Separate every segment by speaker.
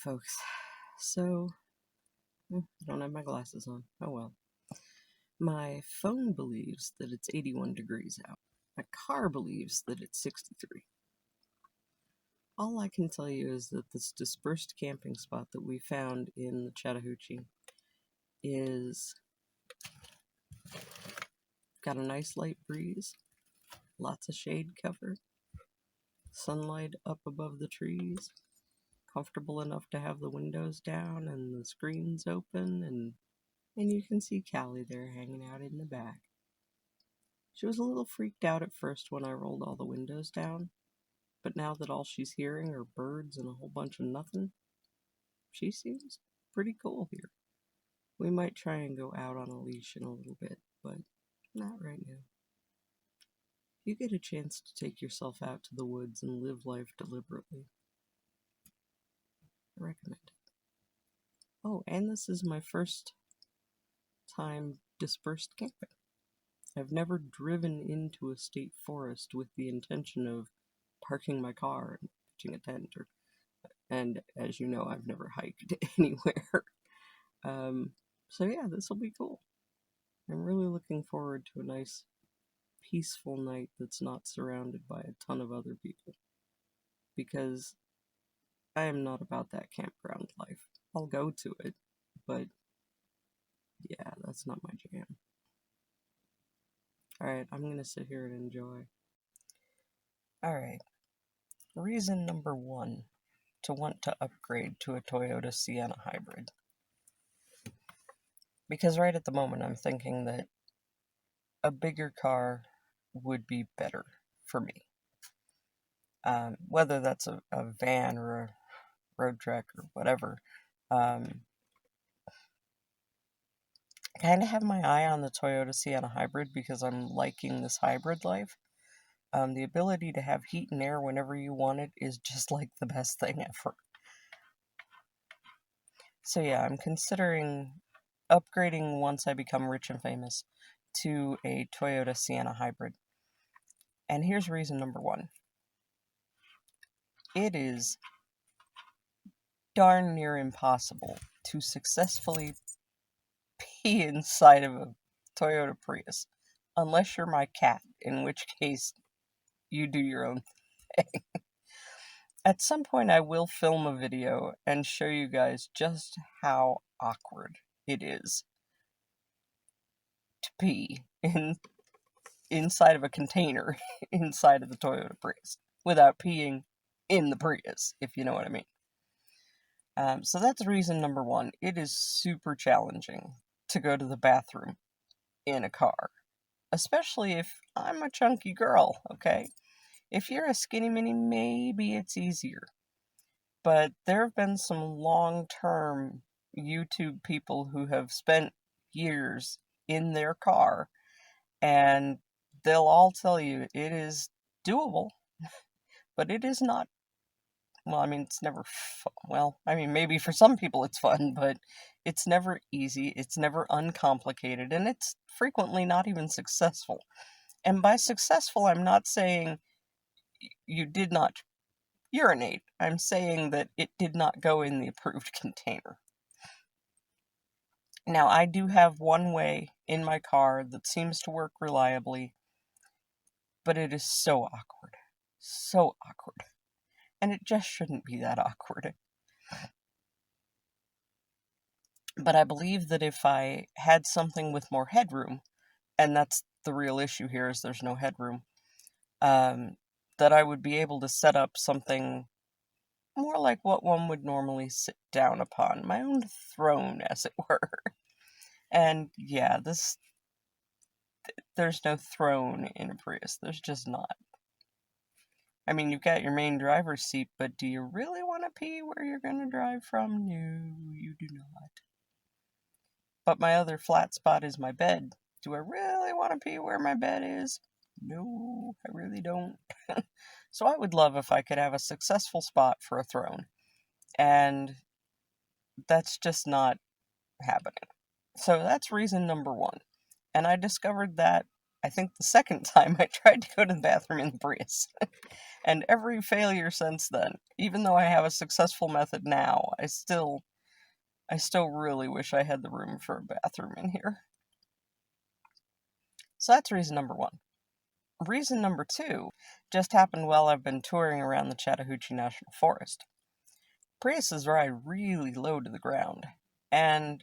Speaker 1: folks. So, I don't have my glasses on. Oh well. My phone believes that it's 81 degrees out. My car believes that it's 63. All I can tell you is that this dispersed camping spot that we found in the Chattahoochee is got a nice light breeze, lots of shade cover, sunlight up above the trees, comfortable enough to have the windows down and the screens open, and you can see Callie there hanging out in the back. She was a little freaked out at first when I rolled all the windows down, but now that all she's hearing are birds and a whole bunch of nothing, she seems pretty cool here. We might try and go out on a leash in a little bit, but not right now. If you get a chance to take yourself out to the woods and live life deliberately, I recommend it. Oh, and this is my first time dispersed camping. I've never driven into a state forest with the intention of parking my car and pitching a tent, and as you know, I've never hiked anywhere. So yeah, this will be cool. I'm really looking forward to a nice, peaceful night that's not surrounded by a ton of other people, because I am not about that campground life. I'll go to it, but yeah, that's not my jam. Alright, I'm gonna sit here and enjoy. Alright, reason number one to want to upgrade to a Toyota Sienna hybrid. Because right at the moment I'm thinking that a bigger car would be better for me. Whether that's a van or a road trek or whatever. I kind of have my eye on the Toyota Sienna hybrid because I'm liking this hybrid life. The ability to have heat and air whenever you want it is just like the best thing ever. So yeah, I'm considering upgrading once I become rich and famous to a Toyota Sienna hybrid. And here's reason number one. It is darn near impossible to successfully pee inside of a Toyota Prius unless you're my cat, in which case you do your own thing. At some point I will film a video and show you guys just how awkward it is to pee inside of a container inside of the Toyota Prius without peeing in the Prius, if you know what I mean. So that's reason number one. It is super challenging to go to the bathroom in a car, especially if I'm a chunky girl, okay? If you're a skinny mini, maybe it's easier. But there have been some long-term YouTube people who have spent years in their car, and they'll all tell you it is doable, but it is not. Well, I mean, it's never fun. Well, I mean, maybe for some people it's fun, but it's never easy, it's never uncomplicated, and it's frequently not even successful. And by successful, I'm not saying you did not urinate. I'm saying that it did not go in the approved container. Now, I do have one way in my car that seems to work reliably, but it is so awkward. So awkward. And it just shouldn't be that awkward. But I believe that if I had something with more headroom, and that's the real issue here is there's no headroom, that I would be able to set up something more like what one would normally sit down upon. My own throne, as it were. And yeah, there's no throne in a Prius. There's just not. I mean, you've got your main driver's seat, but do you really want to pee where you're going to drive from? No, you do not. But my other flat spot is my bed. Do I really want to pee where my bed is? No, I really don't. So I would love if I could have a successful spot for a throne. And that's just not happening. So that's reason number one. And I discovered that I think the second time I tried to go to the bathroom in the Prius. And every failure since then, even though I have a successful method now, I still really wish I had the room for a bathroom in here. So that's reason number one. Reason number two just happened while I've been touring around the Chattahoochee National Forest. Priuses ride really low to the ground, and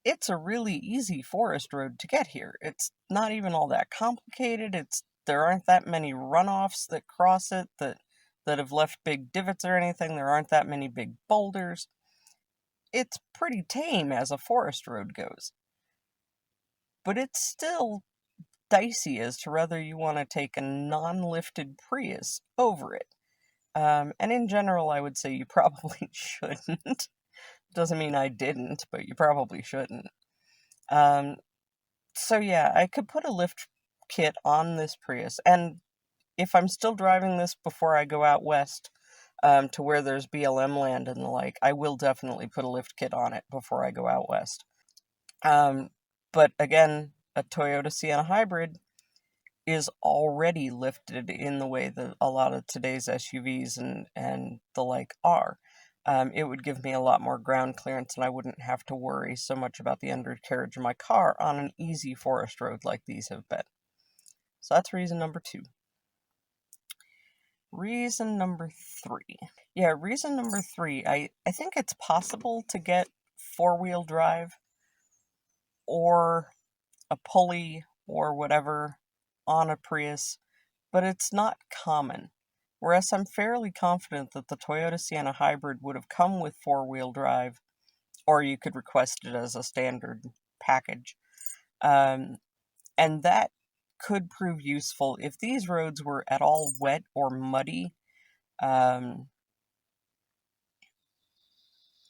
Speaker 1: it's a really easy forest road to get here. It's not even all that complicated. There aren't that many runoffs that cross it that have left big divots or anything. There aren't that many big boulders. It's pretty tame as a forest road goes. But it's still dicey as to whether you want to take a non-lifted Prius over it. And in general, I would say you probably shouldn't. Doesn't mean I didn't, but you probably shouldn't. So yeah, I could put a lift kit on this Prius, and if I'm still driving this before I go out west, to where there's BLM land and the like, I will definitely put a lift kit on it before I go out west. But again, a Toyota Sienna Hybrid is already lifted in the way that a lot of today's SUVs and the like are. It would give me a lot more ground clearance, and I wouldn't have to worry so much about the undercarriage of my car on an easy forest road like these have been. So that's reason number two. Reason number three. Yeah, reason number three, I think it's possible to get four-wheel drive or a pulley or whatever on a Prius, but it's not common. Whereas I'm fairly confident that the Toyota Sienna Hybrid would have come with four-wheel drive, or you could request it as a standard package. And that could prove useful if these roads were at all wet or muddy, or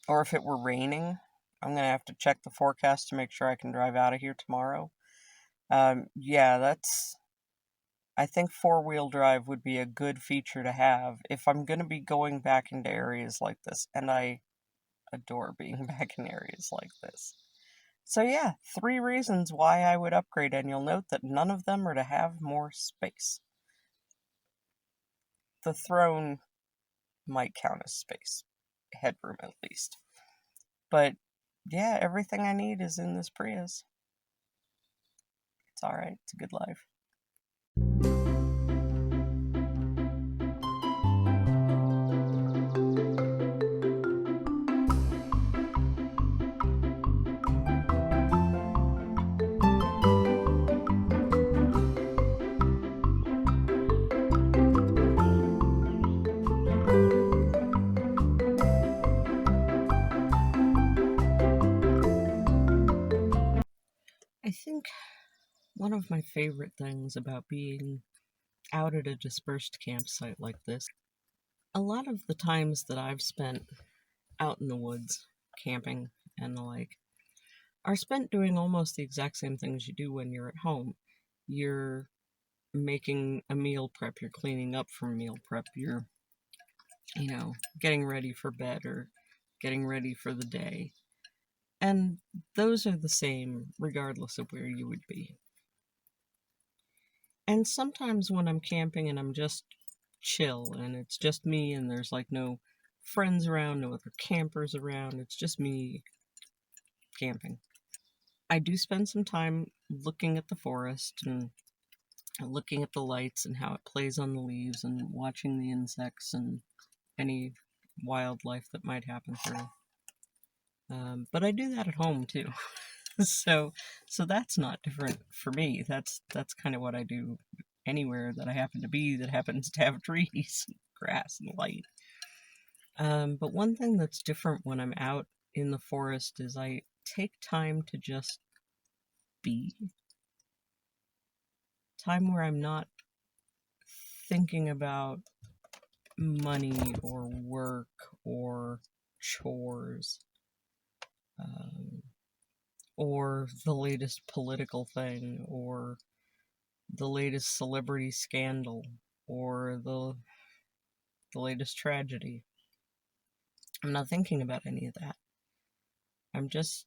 Speaker 1: if it were raining. I'm going to have to check the forecast to make sure I can drive out of here tomorrow. Yeah, I think four-wheel drive would be a good feature to have if I'm going to be going back into areas like this, and I adore being back in areas like this. So yeah, 3 reasons why I would upgrade, and you'll note that none of them are to have more space. The throne might count as space. Headroom, at least. But yeah, everything I need is in this Prius. It's alright, it's a good life. I think one of my favorite things about being out at a dispersed campsite like this, a lot of the times that I've spent out in the woods, camping and the like, are spent doing almost the exact same things you do when you're at home. You're making a meal prep, you're cleaning up from meal prep, you're, getting ready for bed or getting ready for the day. And those are the same regardless of where you would be. And sometimes when I'm camping and I'm just chill and it's just me and there's like no friends around, no other campers around, it's just me camping, I do spend some time looking at the forest and looking at the lights and how it plays on the leaves and watching the insects and any wildlife that might happen through. But I do that at home too. So that's not different for me. That's kind of what I do anywhere that I happen to be that happens to have trees, grass, and light. But one thing that's different when I'm out in the forest is I take time to just be. Time where I'm not thinking about money or work or chores, or the latest political thing, or the latest celebrity scandal, or the latest tragedy. I'm not thinking about any of that. I'm just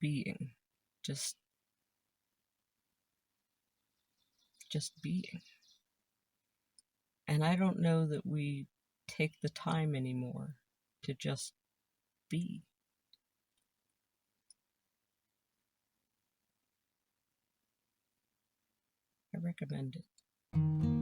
Speaker 1: being. Just just being. And I don't know that we take the time anymore to just be. I recommend it.